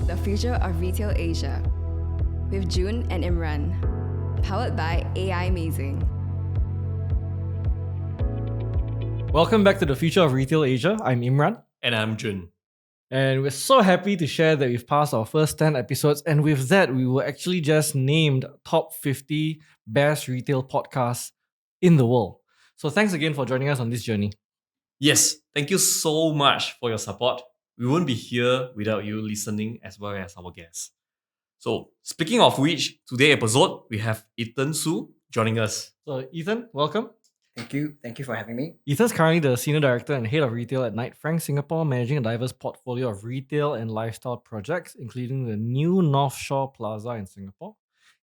The Future of Retail Asia with Jun and Imran, powered by Aimazing. Welcome back to the Future of Retail Asia. I'm Imran. And I'm Jun. And we're so happy to share that we've passed our first 10 episodes. And with that, we were actually just named top 50 best retail podcasts in the world. So thanks again for joining us on this journey. Yes, thank you so much for your support. We wouldn't be here without you listening as well as our guests. So, speaking of which, today's episode, we have Ethan Su joining us. So Ethan, welcome. Thank you. Thank you for having me. Ethan's currently the Senior Director and Head of Retail at Knight Frank Singapore, managing a diverse portfolio of retail and lifestyle projects, including the new North Shore Plaza in Singapore.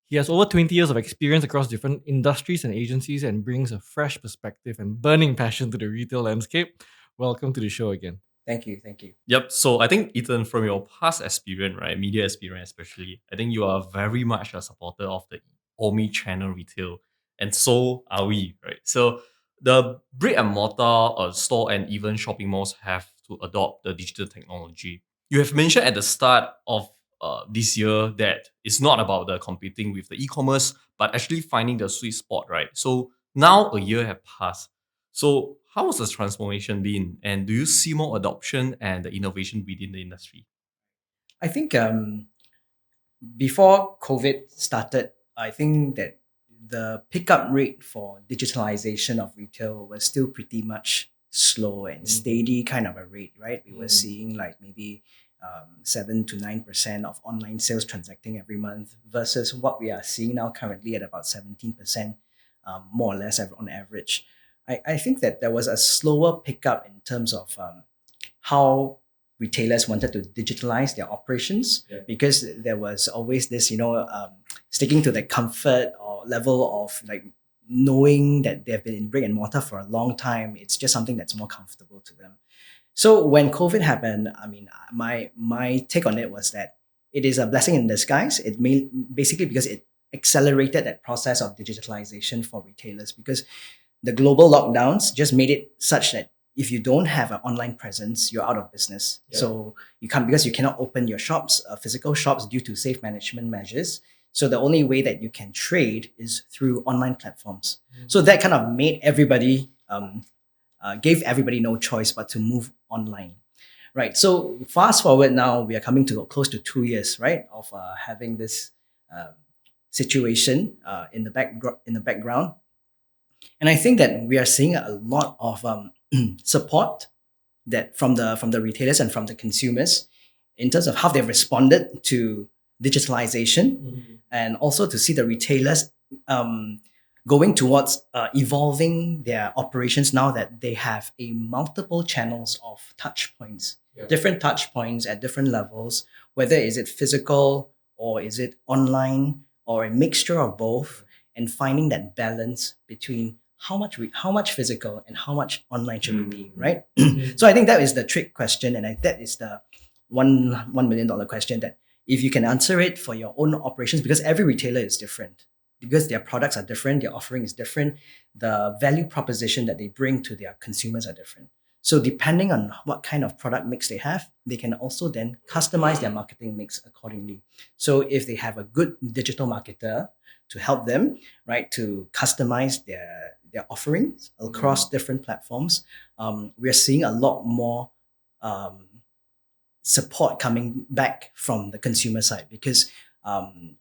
He has over 20 years of experience across different industries and agencies and brings a fresh perspective and burning passion to the retail landscape. Welcome to the show again. Thank you. Thank you. Yep, so I think Ethan, from your past experience, right, media experience especially, I think you are very much a supporter of the omni-channel retail. And so are we, right? So the brick and mortar store and even shopping malls have to adopt the digital technology. You have mentioned at the start of this year that it's not about the competing with the e-commerce, but actually finding the sweet spot, right? So now a year have passed. So how has the transformation been? And do you see more adoption and the innovation within the industry? I think before COVID started, I think that the pickup rate for digitalization of retail was still pretty much slow and steady kind of a rate, right? We were seeing like maybe 7 to 9% of online sales transacting every month versus what we are seeing now currently at about 17%, more or less on average. I think that there was a slower pickup in terms of how retailers wanted to digitalize their operations because there was always this, sticking to the comfort or level of like knowing that they've been in brick and mortar for a long time. It's just something that's more comfortable to them. So when COVID happened, I mean, my take on it was that it is a blessing in disguise. It basically because it accelerated that process of digitalization for retailers because the global lockdowns just made it such that if you don't have an online presence, you're out of business. Yeah. So you can't, because you cannot open your shops, physical shops, due to safe management measures. So the only way that you can trade is through online platforms. So that kind of made everybody, gave everybody no choice but to move online, right? So fast forward now, we are coming to close to 2 years, right, of having this situation in the background. And I think that we are seeing a lot of support that from the retailers and from the consumers in terms of how they've responded to digitalization, and also to see the retailers going towards evolving their operations now that they have a multiple channels of touch points, different touch points at different levels, whether is it physical or is it online or a mixture of both, and finding that balance between how much physical and how much online should we be, right? So I think that is the trick question, and that is the $1 million question, that if you can answer it for your own operations, because every retailer is different, because their products are different, their offering is different, the value proposition that they bring to their consumers are different. So depending on what kind of product mix they have, they can also then customize their marketing mix accordingly. So if they have a good digital marketer to help them, right, to customize their offerings across different platforms, we're seeing a lot more support coming back from the consumer side, because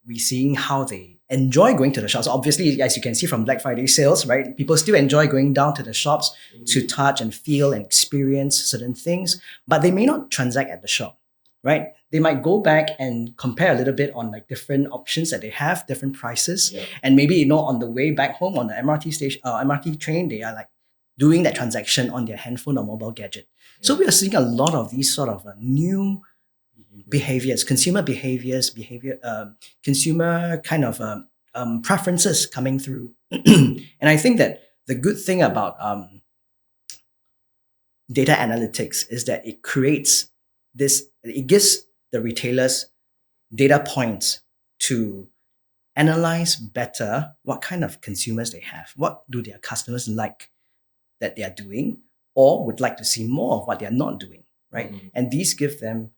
we're seeing how they enjoy going to the shops. Obviously, as you can see from Black Friday sales, right, people still enjoy going down to the shops to touch and feel and experience certain things, but they may not transact at the shop, right? They might go back and compare a little bit on like different options that they have, different prices, and maybe on the way back home on the MRT station, MRT train, they are like doing that transaction on their handphone or mobile gadget. So we are seeing a lot of these sort of new behaviors, consumer kind of preferences coming through. And I think that the good thing about data analytics is that it gives the retailers data points to analyze better what kind of consumers they have. What do their customers like that they are doing, or would like to see more of what they are not doing, right? And these give them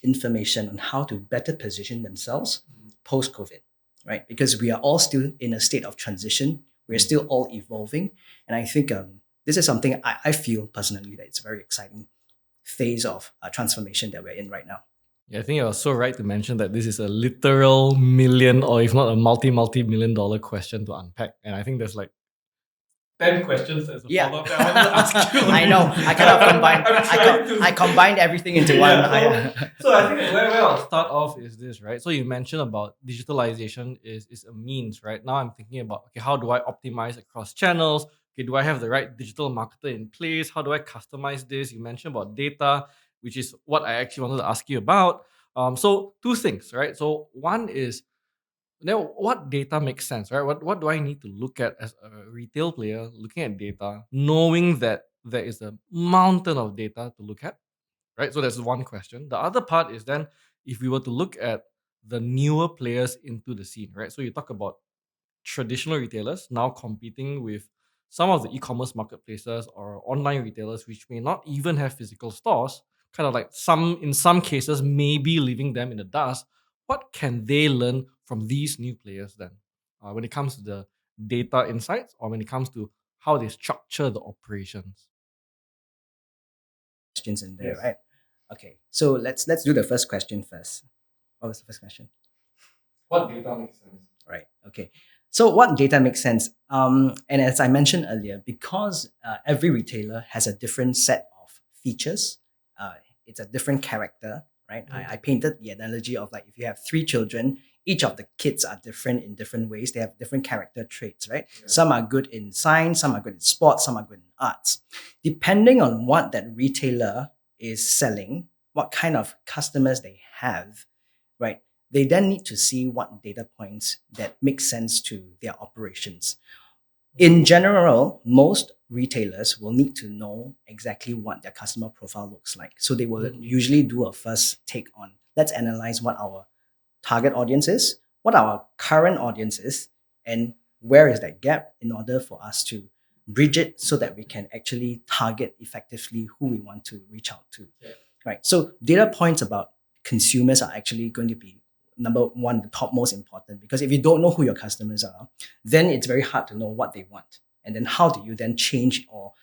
information on how to better position themselves post COVID, right? Because we are all still in a state of transition. We're still all evolving. And I think this is something I feel personally that it's a very exciting phase of transformation that we're in right now. Yeah, I think you're so right to mention that this is a literal million, or if not a multi-million dollar question to unpack. And I think there's like 10 questions as a Yeah. follow-up that I wanted to ask you. I know. I kind of combined. I'm trying to- I combined everything into Yeah, one. so I think where I'll start off is this, right? So you mentioned about digitalization is a means, right? Now I'm thinking about, okay, how do I optimize across channels? Okay, do I have the right digital marketer in place? How do I customize this? You mentioned about data, which is what I actually wanted to ask you about. So two things, right? So one is, now what data makes sense, right? What do I need to look at as a retail player looking at data, knowing that there is a mountain of data to look at, right? So that's one question. The other part is then, if we were to look at the newer players into the scene, right? So you talk about traditional retailers now competing with some of the e-commerce marketplaces or online retailers which may not even have physical stores, kind of like in some cases maybe leaving them in the dust. What can they learn from these new players then, when it comes to the data insights, or when it comes to how they structure the operations? Questions in there, Yes. right? Okay, so let's do the first question first. What was the first question? What data makes sense? Right. Okay. So what data makes sense? And as I mentioned earlier, because every retailer has a different set of features, it's a different character, right? I painted the analogy of like if you have three children, each of the kids are different in different ways. They have different character traits, right? Yeah. Some are good in science, some are good in sports, some are good in arts. Depending on what that retailer is selling, what kind of customers they have, right? They then need to see what data points that make sense to their operations. In general, most retailers will need to know exactly what their customer profile looks like. So they will usually do a first take on, let's analyze what our target audience is, what our current audience is, and where is that gap in order for us to bridge it so that we can actually target effectively who we want to reach out to. Yeah. Right. So data points about consumers are actually going to be number one, the top most important, because if you don't know who your customers are, then it's very hard to know what they want. And then how do you then change or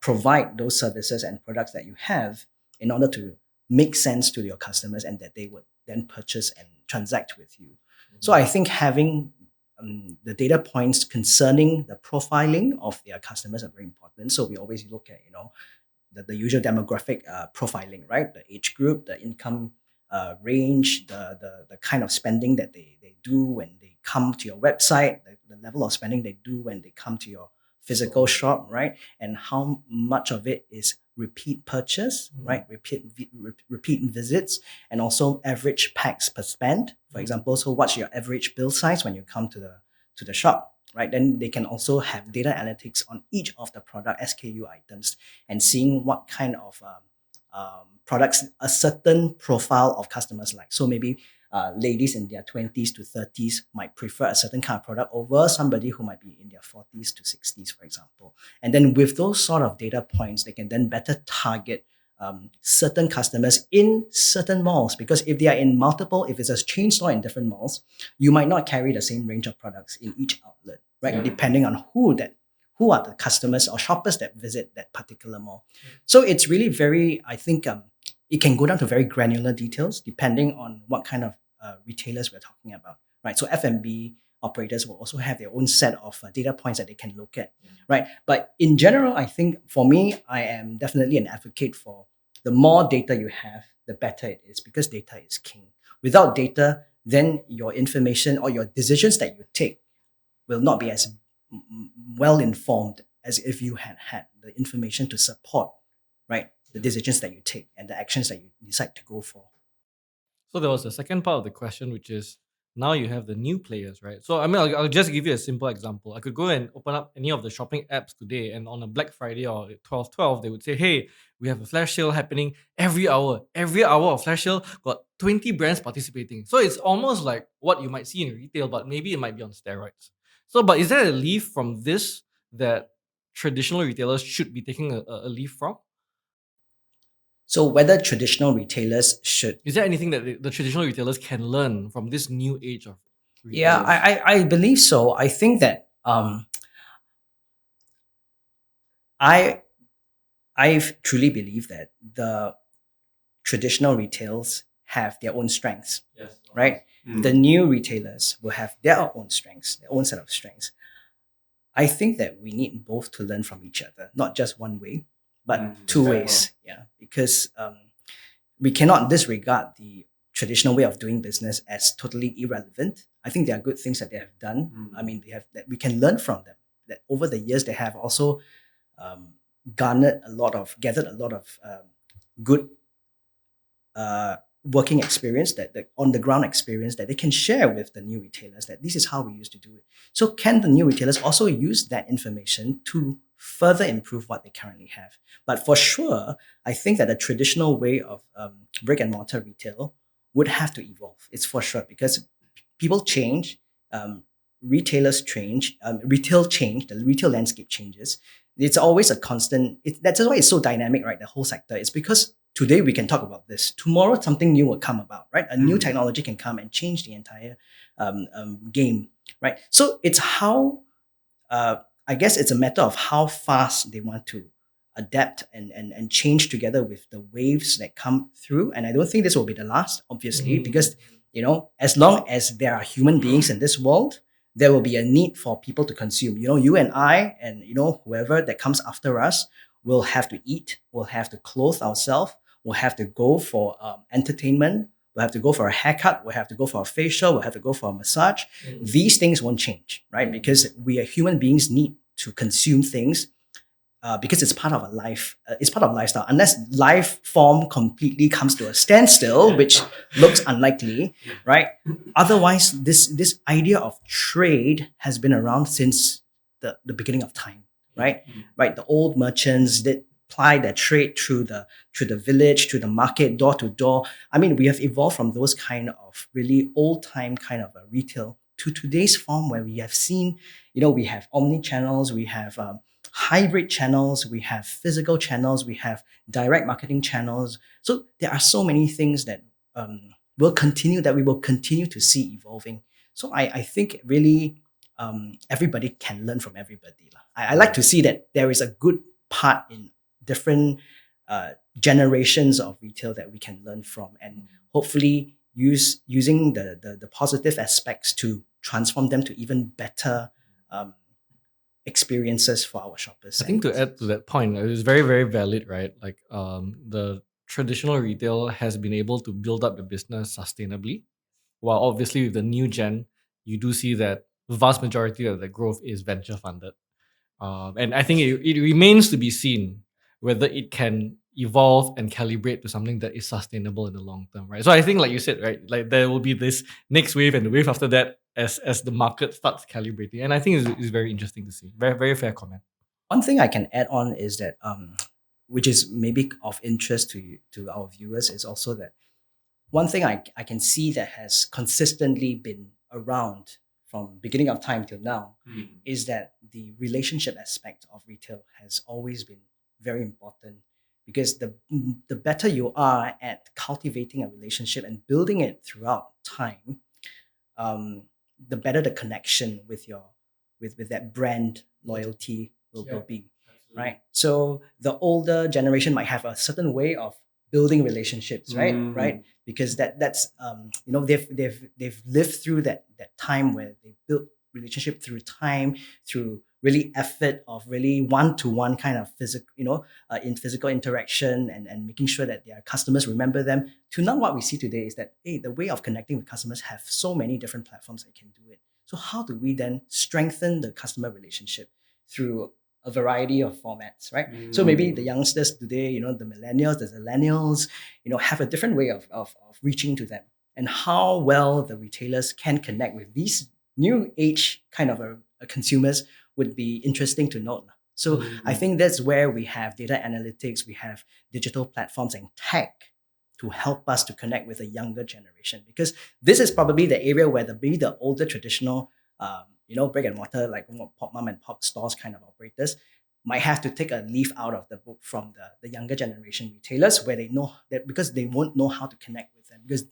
provide those services and products that you have in order to make sense to your customers and that they would then purchase and transact with you. So I think having the data points concerning the profiling of their customers are very important. So we always look at, the usual demographic profiling, right? The age group, the income range, the kind of spending that they do when they come to your website, the level of spending they do when they come to your physical shop, right? And how much of it is repeat purchase, right? Repeat visits, and also average packs per spend, for example. So what's your average bill size when you come to the shop, right? Then they can also have data analytics on each of the product SKU items and seeing what kind of products a certain profile of customers like. So maybe ladies in their 20s to 30s might prefer a certain kind of product over somebody who might be in their 40s to 60s, for example. And then with those sort of data points, they can then better target certain customers in certain malls, because if they are in multiple, if it's a chain store in different malls, you might not carry the same range of products in each outlet, right? Yeah. Depending on who are the customers or shoppers that visit that particular mall. So it's really very, I think it can go down to very granular details depending on what kind of retailers we're talking about, right? So F&B operators will also have their own set of data points that they can look at, right? But in general, I think for me, I am definitely an advocate for the more data you have, the better it is, because data is king. Without data, then your information or your decisions that you take will not be as well informed as if you had the information to support, right, the decisions that you take and the actions that you decide to go for. So there was a second part of the question, which is now you have the new players, right? So I mean, I'll just give you a simple example. I could go and open up any of the shopping apps today, and on a Black Friday or 12/12, they would say, "Hey, we have a flash sale happening every hour. Every hour of flash sale got 20 brands participating." So it's almost like what you might see in retail, but maybe it might be on steroids. So, but is there a leaf from this that traditional retailers should be taking a leaf from? So whether traditional retailers should, Is there anything that the traditional retailers can learn from this new age of yeah, retailers? I believe so. I think that I I truly believe that the traditional retails have their own strengths, Yes. right? The new retailers will have their own strengths, their own set of strengths. I think that we need both to learn from each other, not just one way, but two fair ways. Yeah, because we cannot disregard the traditional way of doing business as totally irrelevant. I think there are good things that they have done. I mean, they have that we can learn from them. That over the years they have also um, gathered a lot of good working experience, that on the ground experience that they can share with the new retailers, that this is how we used to do it. So can the new retailers also use that information to further improve what they currently have? But for sure, I think that the traditional way of brick and mortar retail would have to evolve. It's for sure, because people change, retailers change, retail change, the retail landscape changes. It's always a constant. That's why it's so dynamic, right? The whole sector. It's because today we can talk about this. Tomorrow something new will come about, right? A new technology can come and change the entire game, right? So it's how, I guess it's a matter of how fast they want to adapt and change together with the waves that come through. And I don't think this will be the last, obviously, because as long as there are human beings in this world, there will be a need for people to consume. You and I, and whoever that comes after us, will have to eat, will have to clothe ourselves, will have to go for entertainment, we'll have to go for a haircut, we'll have to go for a facial, we'll have to go for a massage. These things won't change, right? Because we are human beings need to consume things, because it's part of a life. It's part of lifestyle. Unless life form completely comes to a standstill, which looks unlikely, right? Otherwise, this idea of trade has been around since the beginning of time, right? Right. The old merchants did ply their trade through the village, through the market, door to door. I mean, we have evolved from those kind of really old time kind of a retail to today's form, where we have seen, we have omni channels, we have hybrid channels, we have physical channels, we have direct marketing channels. So there are so many things that we will continue to see evolving. So I think really everybody can learn from everybody. I like to see that there is a good part in different generations of retail that we can learn from, and hopefully using the positive aspects to transform them to even better experiences for our shoppers. I think to add to that point, it is very, very valid, right? Like the traditional retail has been able to build up the business sustainably, while obviously with the new gen, you do see that the vast majority of the growth is venture funded. And I think it remains to be seen whether it can evolve and calibrate to something that is sustainable in the long term, right? So I think, like you said, right, like there will be this next wave and the wave after that as the market starts calibrating. And I think it's very interesting to see. Very, very fair comment. One thing I can add on is that, which is maybe of interest to our viewers, is also that one thing I can see that has consistently been around from beginning of time till now is that the relationship aspect of retail has always been very important, because the better you are at cultivating a relationship and building it throughout time, the better the connection with with that brand loyalty will be, right? So the older generation might have a certain way of building relationships, right? Because that's they've lived through that time where they built relationship through time, through really effort of really one-to-one kind of physical, in physical interaction, and making sure that their customers remember them. To now what we see today is that, hey, the way of connecting with customers have so many different platforms that can do it. So how do we then strengthen the customer relationship through a variety of formats, right? So maybe the youngsters today, the millennials, the zillennials, have a different way of reaching to them, and how well the retailers can connect with these new age kind of a consumers would be interesting to note. So I think that's where we have data analytics, we have digital platforms and tech to help us to connect with a younger generation, because this is probably the area where maybe the older traditional brick and mortar, like mom and pop stores kind of operators, might have to take a leaf out of the book from the younger generation retailers, where they know that, because they won't know how to connect with them, because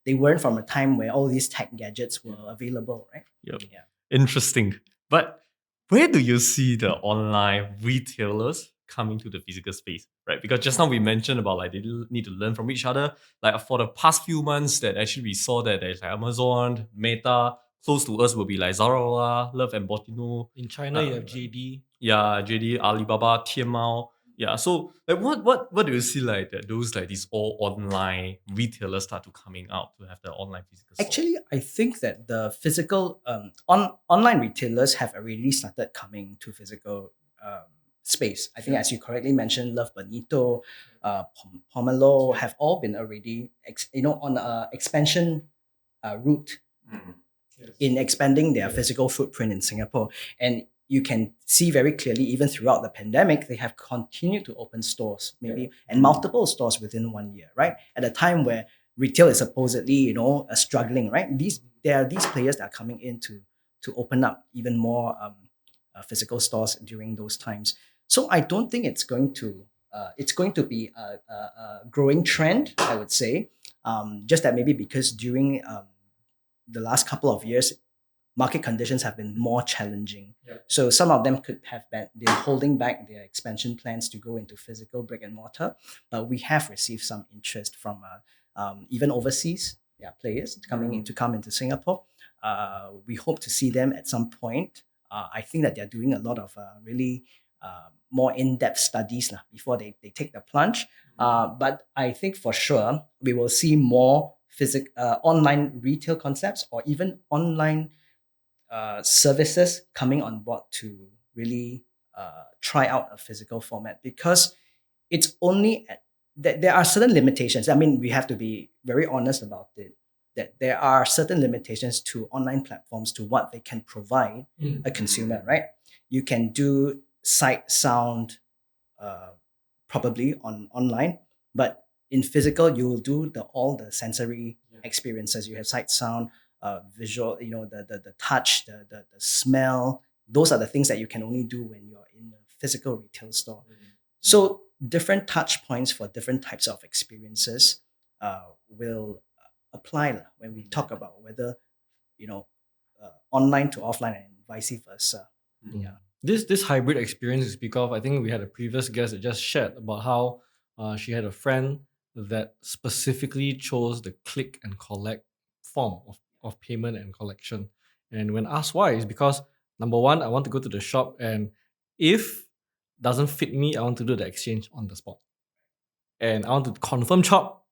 they weren't from a time where all these tech gadgets were available, right? Yep. Yeah. Interesting. But where do you see the online retailers coming to the physical space, right? Because just now we mentioned about like they need to learn from each other. Like for the past few months, that actually we saw that there's like Amazon, Meta. Close to us will be like Zara, Love and Botino. In China, you have JD. Yeah, JD, Alibaba, Tianmao. Yeah, so like what do you see like that those like these all online retailers start to coming out to have the online physical store? Actually, I think that the physical online retailers have already started coming to physical space. I think, as you correctly mentioned, Love Bonito, Pomelo have all been already on a expansion route in expanding their physical footprint in Singapore. And you can see very clearly, even throughout the pandemic, they have continued to open stores, maybe, and multiple stores within 1 year, right? At a time where retail is supposedly, struggling, right? There are these players that are coming in to open up even more physical stores during those times. So I don't think it's going to be a growing trend, I would say. Just that maybe because during the last couple of years, market conditions have been more challenging. So some of them could have been holding back their expansion plans to go into physical brick and mortar. But we have received some interest from even overseas players to come into Singapore. We hope to see them at some point. I think that they're doing a lot of really more in-depth studies before they take the plunge. But I think for sure we will see more online retail concepts, or even online services coming on board to really try out a physical format, because it's only that there are certain limitations. I mean, we have to be very honest about it, that there are certain limitations to online platforms, to what they can provide a consumer, right? You can do sight, sound, probably online, but in physical, you will do all the sensory experiences. You have sight, sound, visual, the touch, the smell. Those are the things that you can only do when you're in a physical retail store. So different touch points for different types of experiences will apply when we talk about whether online to offline and vice versa. Yeah. This hybrid experience is because I think we had a previous guest that just shared about how she had a friend that specifically chose the click and collect form of payment and collection. And when asked why, it's because number one, I want to go to the shop, and if doesn't fit me, I want to do the exchange on the spot. And I want to confirm chop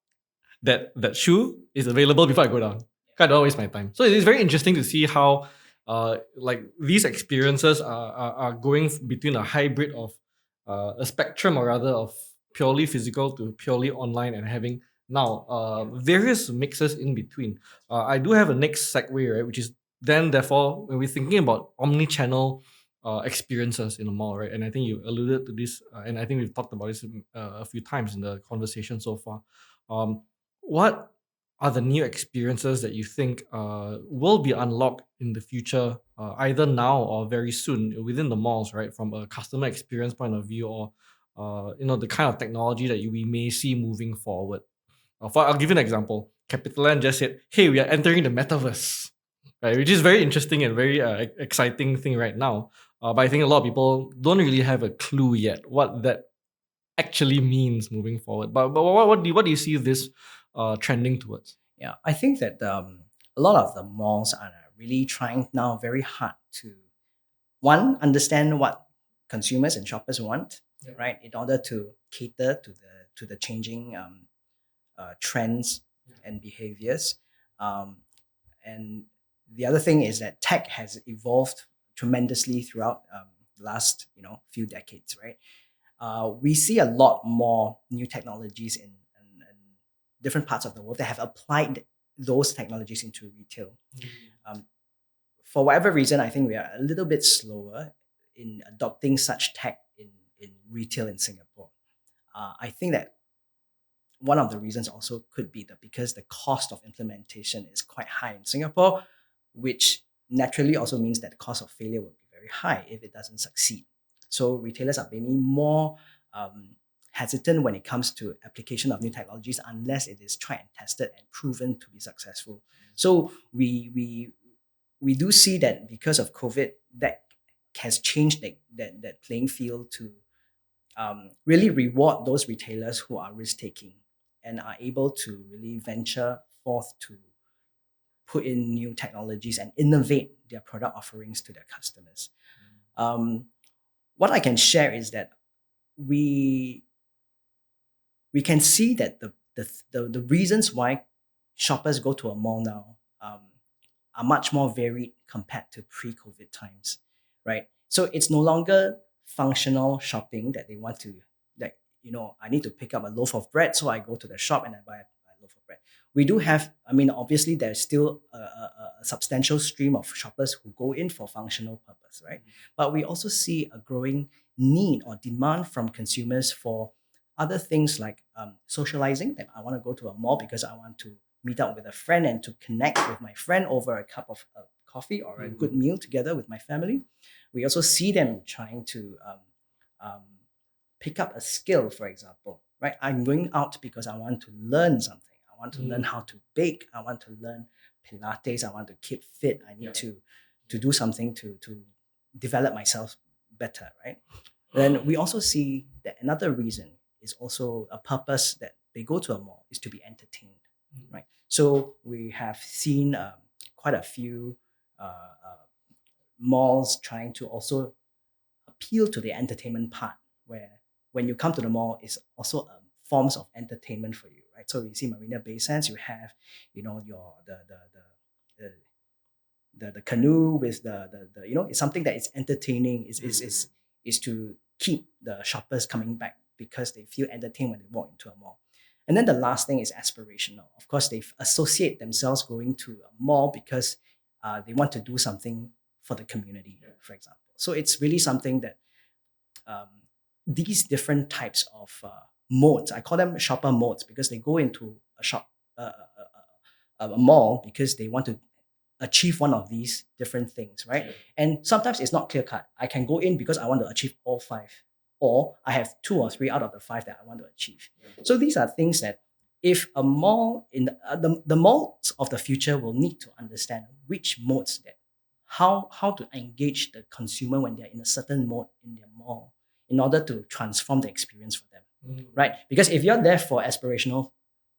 that shoe is available before I go down. I don't waste my time. So it is very interesting to see how like these experiences are going between a hybrid of a spectrum, or rather of purely physical to purely online, and having now various mixes in between. I do have a next segue, right, which is then therefore when we're thinking about omni-channel experiences in a mall, right? And I think you alluded to this, and I think we've talked about this a few times in the conversation so far. What are the new experiences that you think will be unlocked in the future, either now or very soon within the malls, right? From a customer experience point of view, or the kind of technology that we may see moving forward. I'll give you an example. CapitaLand just said, "Hey, we are entering the metaverse," right? Which is very interesting and very exciting thing right now. But I think a lot of people don't really have a clue yet what that actually means moving forward. But what do you see this trending towards? Yeah, I think that a lot of the malls are really trying now very hard to, one, understand what consumers and shoppers want, right, in order to cater to the changing trends and behaviors. And the other thing is that tech has evolved tremendously throughout the last few decades, right? We see a lot more new technologies in different parts of the world that have applied those technologies into retail. For whatever reason, I think we are a little bit slower in adopting such tech in retail in Singapore. I think that one of the reasons also could be that because the cost of implementation is quite high in Singapore, which naturally also means that the cost of failure will be very high if it doesn't succeed. So retailers are maybe more hesitant when it comes to application of new technologies unless it is tried and tested and proven to be successful. So we do see that because of COVID, that has changed that playing field to really reward those retailers who are risk taking and are able to really venture forth to put in new technologies and innovate their product offerings to their customers. What I can share is that we can see that the reasons why shoppers go to a mall now are much more varied compared to pre-COVID times, right? So it's no longer functional shopping that they want to, like, I need to pick up a loaf of bread, so I go to the shop and I buy a loaf of bread. We do have, I mean, obviously there's still a substantial stream of shoppers who go in for functional purpose, right? But we also see a growing need or demand from consumers for other things like socializing. That I want to go to a mall because I want to meet up with a friend and to connect with my friend over a cup of coffee or a good meal together with my family. We also see them trying to um, pick up a skill, for example, right? I'm going out because I want to learn something. I want to learn how to bake. I want to learn Pilates. I want to keep fit. I need to do something to develop myself better, right? Then we also see that another reason is also a purpose that they go to a mall is to be entertained, right? So we have seen quite a few malls trying to also appeal to the entertainment part, where when you come to the mall, it's also forms of entertainment for you, right? So you see Marina Bay Sands, you have, your the canoe with the it's something that is entertaining, is to keep the shoppers coming back because they feel entertained when they walk into a mall. And then the last thing is aspirational. Of course, they associate themselves going to a mall because they want to do something for the community, for example. So it's really something that um, these different types of modes, I call them shopper modes, because they go into a shop, a mall, because they want to achieve one of these different things, right? And sometimes it's not clear cut. I can go in because I want to achieve all five, or I have two or three out of the five that I want to achieve. So these are things that if a mall in the malls of the future will need to understand which modes that how to engage the consumer when they're in a certain mode in their mall in order to transform the experience for them, right? Because if you're there for aspirational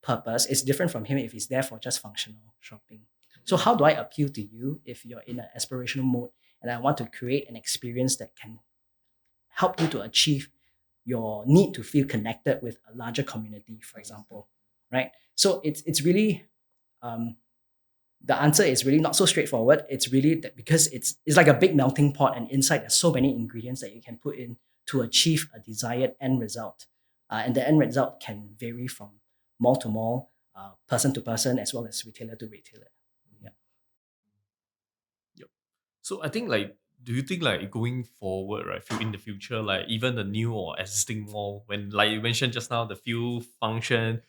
purpose, it's different from him if he's there for just functional shopping. So how do I appeal to you if you're in an aspirational mode and I want to create an experience that can help you to achieve your need to feel connected with a larger community, for example, right? So it's really the answer is really not so straightforward. It's really that because it's like a big melting pot, and inside there's so many ingredients that you can put in to achieve a desired end result. And the end result can vary from mall to mall, person to person, as well as retailer to retailer. Yeah. Yep. So I think do you think going forward, right, in the future, like even the new or existing mall, when like you mentioned just now, the few function,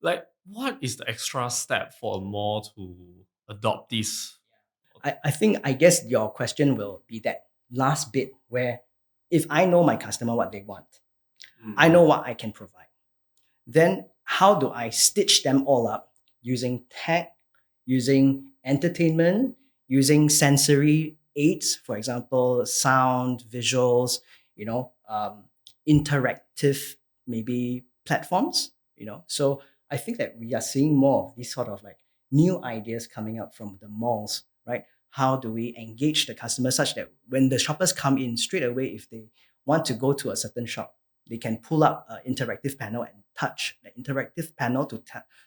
like what is the extra step for a mall to adopt this? I guess your question will be that last bit where if I know my customer what they want, I know what I can provide. Then how do I stitch them all up using tech, using entertainment, using sensory aids, for example, sound, visuals, interactive maybe platforms, So I think that we are seeing more of these sort of like new ideas coming up from the malls, right? How do we engage the customer such that when the shoppers come in straight away, if they want to go to a certain shop, they can pull up an interactive panel and touch the interactive panel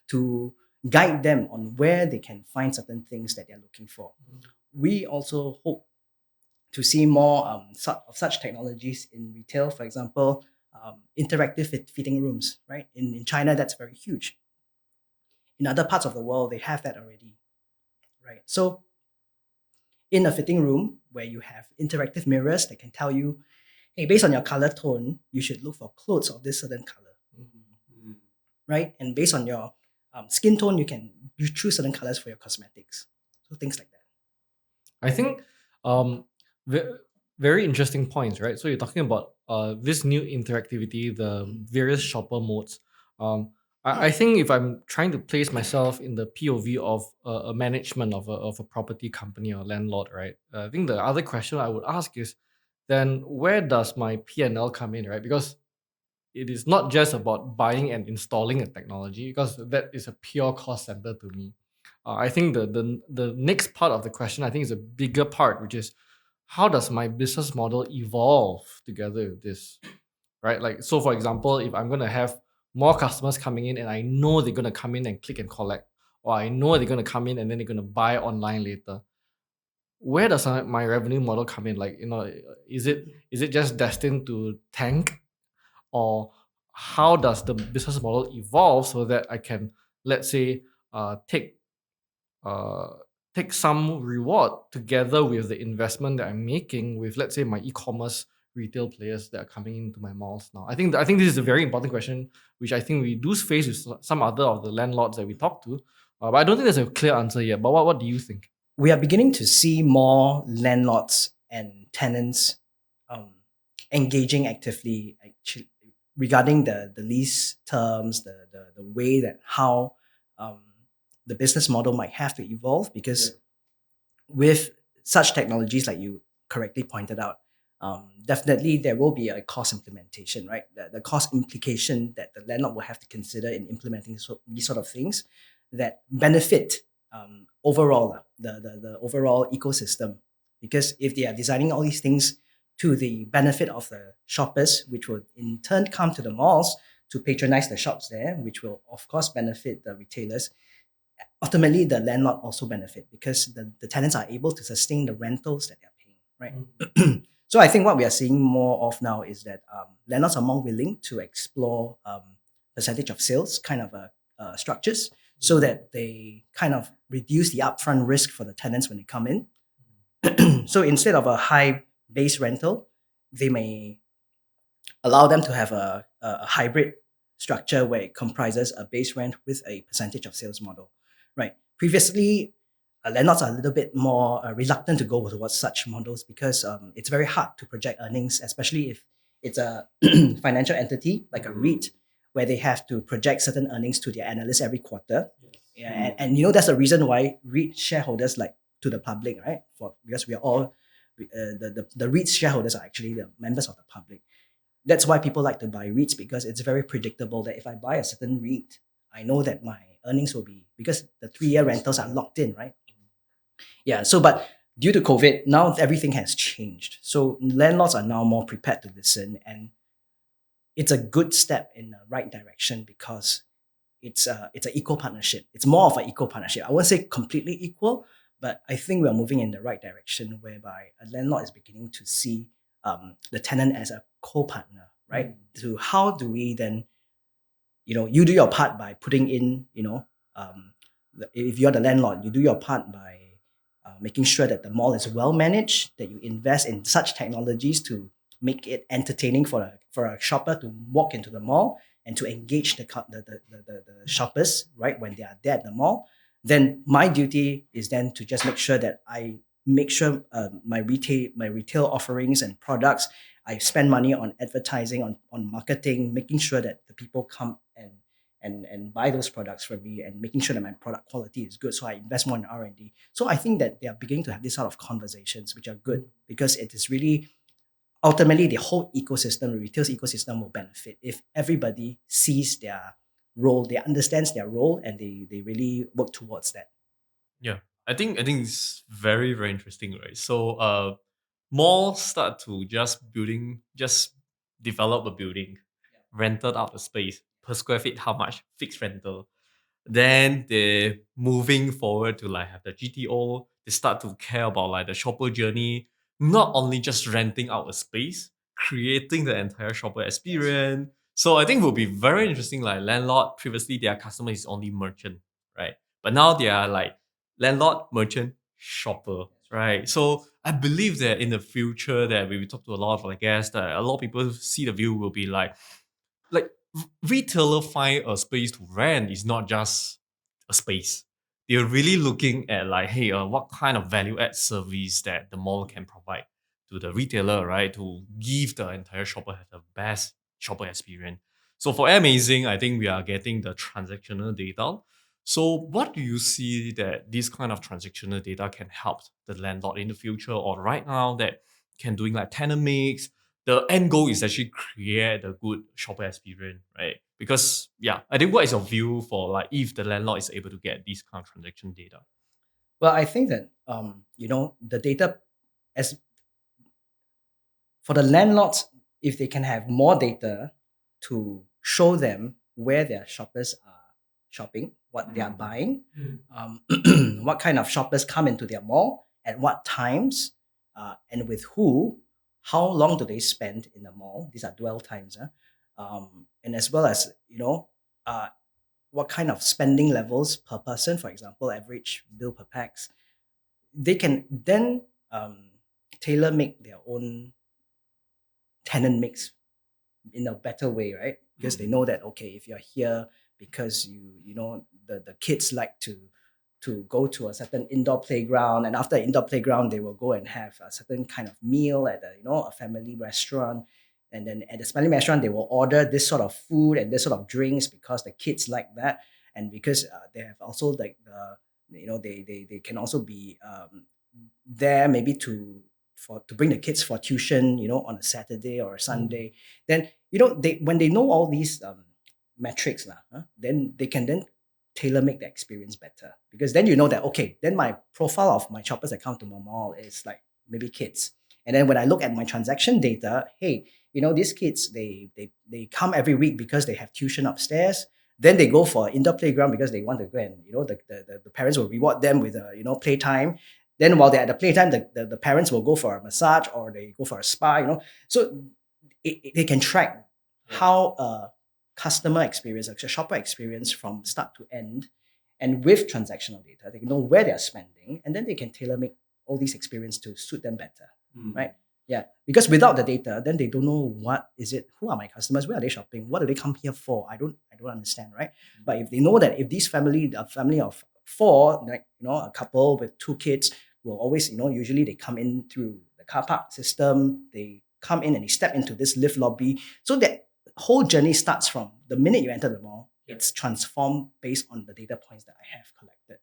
to guide them on where they can find certain things that they're looking for. We also hope to see more of such technologies in retail. For example, interactive fitting rooms, right? In China, that's very huge. In other parts of the world, they have that already, right? So in a fitting room where you have interactive mirrors that can tell you, hey, based on your color tone, you should look for clothes of this certain color, right? And based on your skin tone, you choose certain colors for your cosmetics. So things like that. I think um, Very interesting points, right? So you're talking about this new interactivity, the various shopper modes. I think if I'm trying to place myself in the POV of a management of a property company or landlord, right? I think the other question I would ask is, then where does my P&L come in, right? Because it is not just about buying and installing a technology, because that is a pure cost center to me. I think the next part of the question, I think, is a bigger part, which is how does my business model evolve together with this, right? Like, so for example, if I'm going to have more customers coming in and I know they're going to come in and click and collect, or I know they're going to come in and then they're going to buy online later, where does my revenue model come in? Like, is it just destined to tank, or how does the business model evolve so that I can, let's say, take uh, take some reward together with the investment that I'm making with, let's say, my e-commerce retail players that are coming into my malls now. I think this is a very important question, which I think we do face with some other of the landlords that we talk to, but I don't think there's a clear answer yet. But what do you think? We are beginning to see more landlords and tenants um, engaging actively actually regarding the lease terms, the way that how um, the business model might have to evolve, because with such technologies, like you correctly pointed out, definitely there will be a cost implementation, right? The cost implication that the landlord will have to consider in implementing these sort of things that benefit overall the overall ecosystem. Because if they are designing all these things to the benefit of the shoppers, which will in turn come to the malls to patronize the shops there, which will of course benefit the retailers, ultimately the landlord also benefit because the tenants are able to sustain the rentals that they're paying, right? So I think what we are seeing more of now is that landlords are more willing to explore percentage of sales kind of structures, so that they kind of reduce the upfront risk for the tenants when they come in. So instead of a high base rental, they may allow them to have a hybrid structure where it comprises a base rent with a percentage of sales model, right? Previously, landlords are a little bit more reluctant to go towards such models because it's very hard to project earnings, especially if it's a financial entity like a REIT, where they have to project certain earnings to their analysts every quarter. Yeah, and that's the reason why REIT shareholders like to the public, right? Because we are all the REIT shareholders are actually the members of the public. That's why people like to buy REITs, because it's very predictable that if I buy a certain REIT, I know that my earnings will be, because the 3-year rentals are locked in, right? Yeah. So, but due to COVID, now everything has changed. So landlords are now more prepared to listen, and it's a good step in the right direction because it's an equal partnership. It's more of an equal partnership. I won't say completely equal, but I think we're moving in the right direction, whereby a landlord is beginning to see the tenant as a co-partner, right? To how do we then, you do your part by putting in, if you're the landlord, you do your part by making sure that the mall is well managed, that you invest in such technologies to make it entertaining for a shopper to walk into the mall and to engage the shoppers, right, when they are there at the mall. Then my duty is then to just make sure that I make sure my retail offerings and products, I spend money on advertising, on marketing, making sure that the people come and buy those products from me, and making sure that my product quality is good. So I invest more in R&D. So I think that they are beginning to have this sort of conversations, which are good, because it is really ultimately the whole ecosystem, the retail ecosystem, will benefit if everybody sees their role, they understands their role, and they really work towards that. Yeah, I think it's very very interesting, right? So malls start to just develop a building, rented out the space per square feet, how much fixed rental. Then they're moving forward to like have the GTO. They start to care about like the shopper journey, not only just renting out a space, creating the entire shopper experience. So I think it will be very interesting. Like landlord, previously their customer is only merchant, right? But now they are like landlord, merchant, shopper, right? So I believe that in the future that we will talk to a lot of like guests, that a lot of people see the view will be like retailer find a space to rent is not just a space. They're really looking at like, hey, what kind of value add service that the mall can provide to the retailer, right, to give the entire shopper have the best shopper experience. So for Aimazing, I think we are getting the transactional data. So what do you see that this kind of transactional data can help the landlord in the future or right now that can doing like tenant mix? The end goal is actually create a good shopper experience, right? Because yeah, I think what is your view for like if the landlord is able to get this kind of transaction data? Well, I think that the data, as for the landlords, if they can have more data to show them where their shoppers are shopping, what they are buying, what kind of shoppers come into their mall, at what times, and with who, how long do they spend in the mall? These are dwell times, and as well as uh, what kind of spending levels per person, for example, average bill per pax. They can then tailor make their own tenant mix in a better way, right? Because they know that okay, if you're here because the kids like to go to a certain indoor playground, and after indoor playground they will go and have a certain kind of meal at a family restaurant, and then at the family restaurant they will order this sort of food and this sort of drinks because the kids like that, and because they have also like they can also be there maybe to bring the kids for tuition, on a Saturday or a Sunday. Then they when they know all these metrics lah, then they can then tailor make the experience better, because then you know that okay, then my profile of my shoppers that come to my mall is like maybe kids, and then when I look at my transaction data, hey, these kids they come every week because they have tuition upstairs. Then they go for indoor playground because they want to go, and the parents will reward them with a playtime. Then while they're at the playtime, the parents will go for a massage or they go for a spa. So they can track how a customer experience, like a shopper experience from start to end, and with transactional data, they can know where they're spending, and then they can tailor make all these experience to suit them better, right? Yeah, because without the data, then they don't know what is it, who are my customers, where are they shopping, what do they come here for? I don't understand, right? But if they know that if this family, a family of four, like a couple with two kids, will always, usually they come in through the car park system, they come in and they step into this lift lobby. So that whole journey starts from the minute you enter the mall, it's transformed based on the data points that I have collected.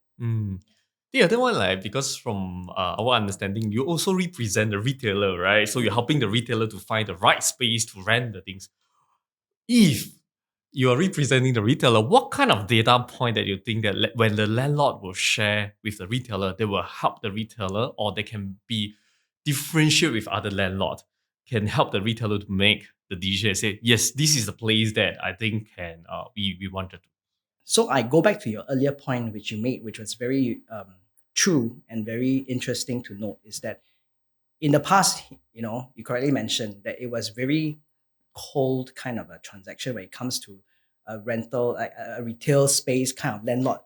The other one, like, because from our understanding, you also represent the retailer, right? So you're helping the retailer to find the right space to rent the things. If you are representing the retailer, what kind of data point that you think that when the landlord will share with the retailer, they will help the retailer, or they can be differentiate with other landlords, can help the retailer to make the decision and say, yes, this is the place that I think can we wanted to. So I go back to your earlier point, which you made, which was very true and very interesting to note, is that in the past, you correctly mentioned that it was very cold kind of a transaction when it comes to a rental, a retail space kind of landlord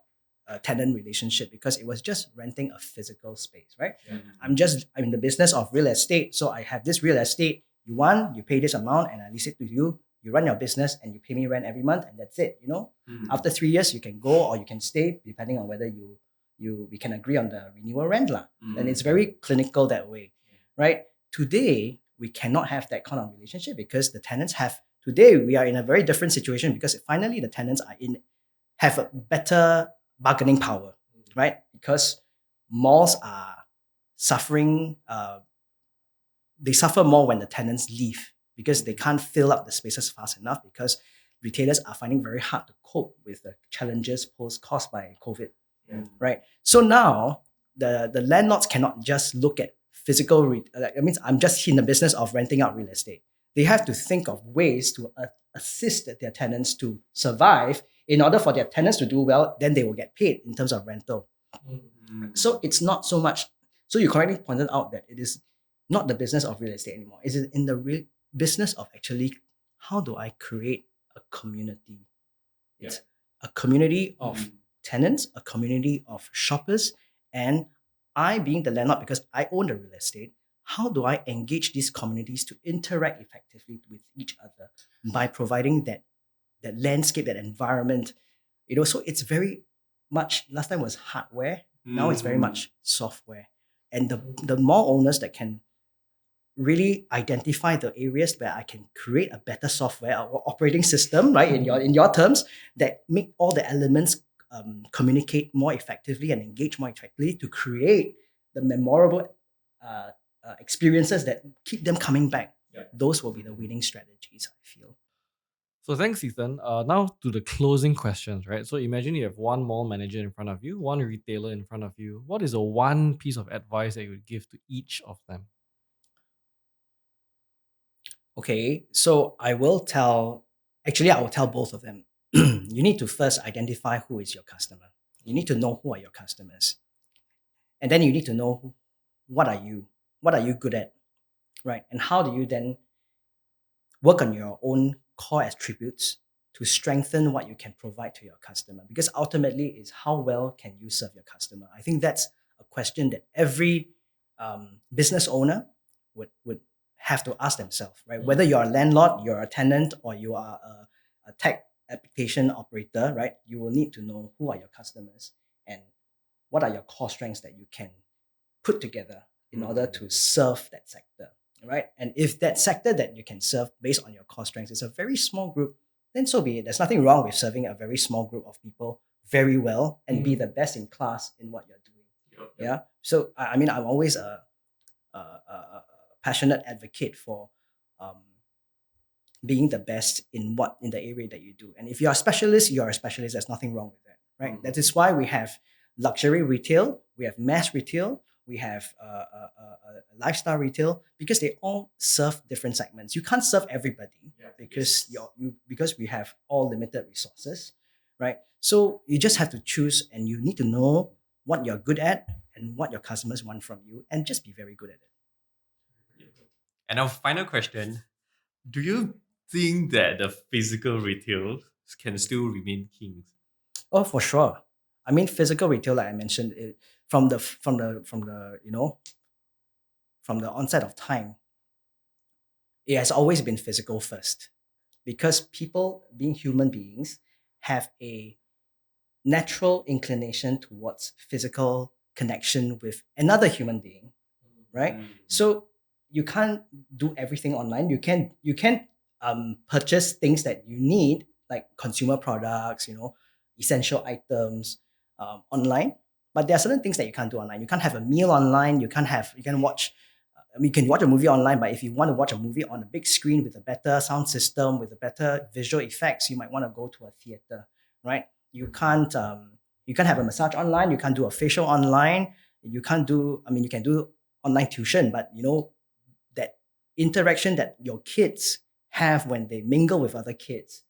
tenant relationship, because it was just renting a physical space, right? I'm in the business of real estate, so I have this real estate. You pay this amount, and I lease it to you. You run your business, and you pay me rent every month, and that's it. After 3 years, you can go or you can stay, depending on whether we can agree on the renewal rent lah. And it's very clinical that way, right? Today, we cannot have that kind of relationship because the tenants today we are in a very different situation, because finally the tenants have a better bargaining power, right? Because malls are suffering, they suffer more when the tenants leave because they can't fill up the spaces fast enough, because retailers are finding very hard to cope with the challenges caused by COVID, right? So now the landlords cannot just look at physical. That means I'm just in the business of renting out real estate. They have to think of ways to assist their tenants to survive. In order for their tenants to do well, then they will get paid in terms of rental. So it's not so much. So you correctly pointed out that it is not the business of real estate anymore. It is in the business of actually how do I create a community? It's a community of tenants, a community of shoppers, and I, being the landlord, because I own the real estate, how do I engage these communities to interact effectively with each other by providing that landscape, that environment? So it's very much, last time was hardware, now it's very much software. And the mall owners that can really identify the areas where I can create a better software or operating system, right? In your terms, that make all the elements communicate more effectively and engage more effectively to create the memorable experiences that keep them coming back. Those will be the winning strategies, I feel. So thanks, Ethan. Now to the closing questions, right? So imagine you have one mall manager in front of you, one retailer in front of you. What is the one piece of advice that you would give to each of them? Okay, so I will tell, actually, I will tell both of them. You need to first identify who is your customer. You need to know who are your customers. And then you need to know what are you? What are you good at? Right? And how do you then work on your own core attributes to strengthen what you can provide to your customer? Because ultimately, it's how well can you serve your customer? I think that's a question that every business owner would have to ask themselves, right? Whether you're a landlord, you're a tenant, or you are a tech application operator, right? You will need to know who are your customers and what are your core strengths that you can put together in order to serve that sector, right? And if that sector that you can serve based on your core strengths is a very small group, then so be it. There's nothing wrong with serving a very small group of people very well and be the best in class in what you're doing. Yeah. So I mean, I'm always a passionate advocate for being the best in the area that you do. And if you're a specialist, you're a specialist. There's nothing wrong with that, right? That is why we have luxury retail, we have mass retail, we have lifestyle retail, because they all serve different segments. You can't serve everybody because we have all limited resources, right? So you just have to choose, and you need to know what you're good at and what your customers want from you, and just be very good at it. And our final question: do you think that the physical retail can still remain kings? Oh, for sure. I mean, physical retail, like I mentioned, from the onset of time, it has always been physical first, because people, being human beings, have a natural inclination towards physical connection with another human being, right? So you can't do everything online. You can purchase things that you need, like consumer products, essential items, online. But there are certain things that you can't do online. You can't have a meal online. You can watch. You can watch a movie online, but if you want to watch a movie on a big screen with a better sound system, with a better visual effects, you might want to go to a theater, right? You can't have a massage online. You can't do a facial online. You can't do. I mean, you can do online tuition, but that interaction that your kids have when they mingle with other kids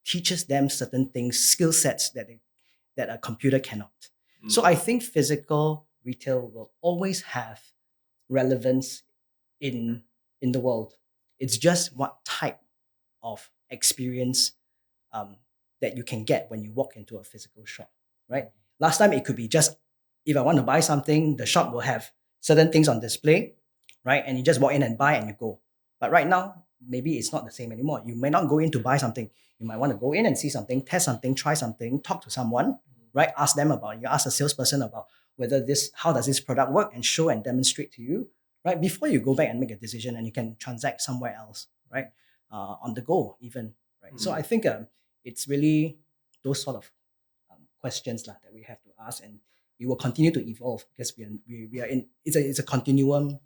teaches them certain things, skill sets that a computer cannot. So I think physical retail will always have relevance in the world. It's just what type of experience that you can get when you walk into a physical shop, right? Last time it could be just, if I want to buy something, the shop will have certain things on display, right? And you just walk in and buy and you go. But right now, maybe it's not the same anymore. You may not go in to buy something. You might want to go in and see something, test something, try something, talk to someone, right? Ask them about it. You ask a salesperson about how does this product work, and show and demonstrate to you, right? Before you go back and make a decision, and you can transact somewhere else, right? On the go even, right? So I think it's really those sort of questions that we have to ask, and it will continue to evolve, because we are in it's a continuum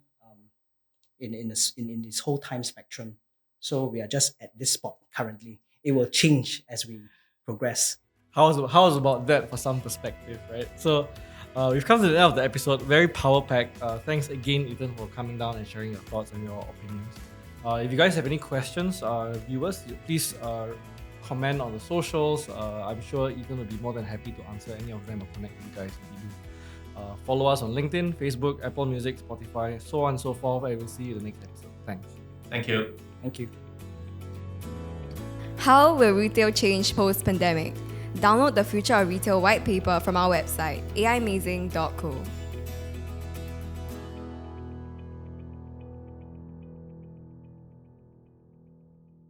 in this whole time spectrum. So we are just at this spot currently. It will change as we progress. How's about that for some perspective, right? So we've come to the end of the episode. Very power packed. Thanks again, Ethan, for coming down and sharing your thoughts and your opinions. If you guys have any questions, viewers, please comment on the socials. I'm sure Ethan will be more than happy to answer any of them or connect with you guys if you do. Follow us on LinkedIn, Facebook, Apple Music, Spotify, so on and so forth. I will see you in the next episode. Thanks. Thank you. Thank you. How will retail change post-pandemic? Download the Future of Retail white paper from our website, aimazing.co.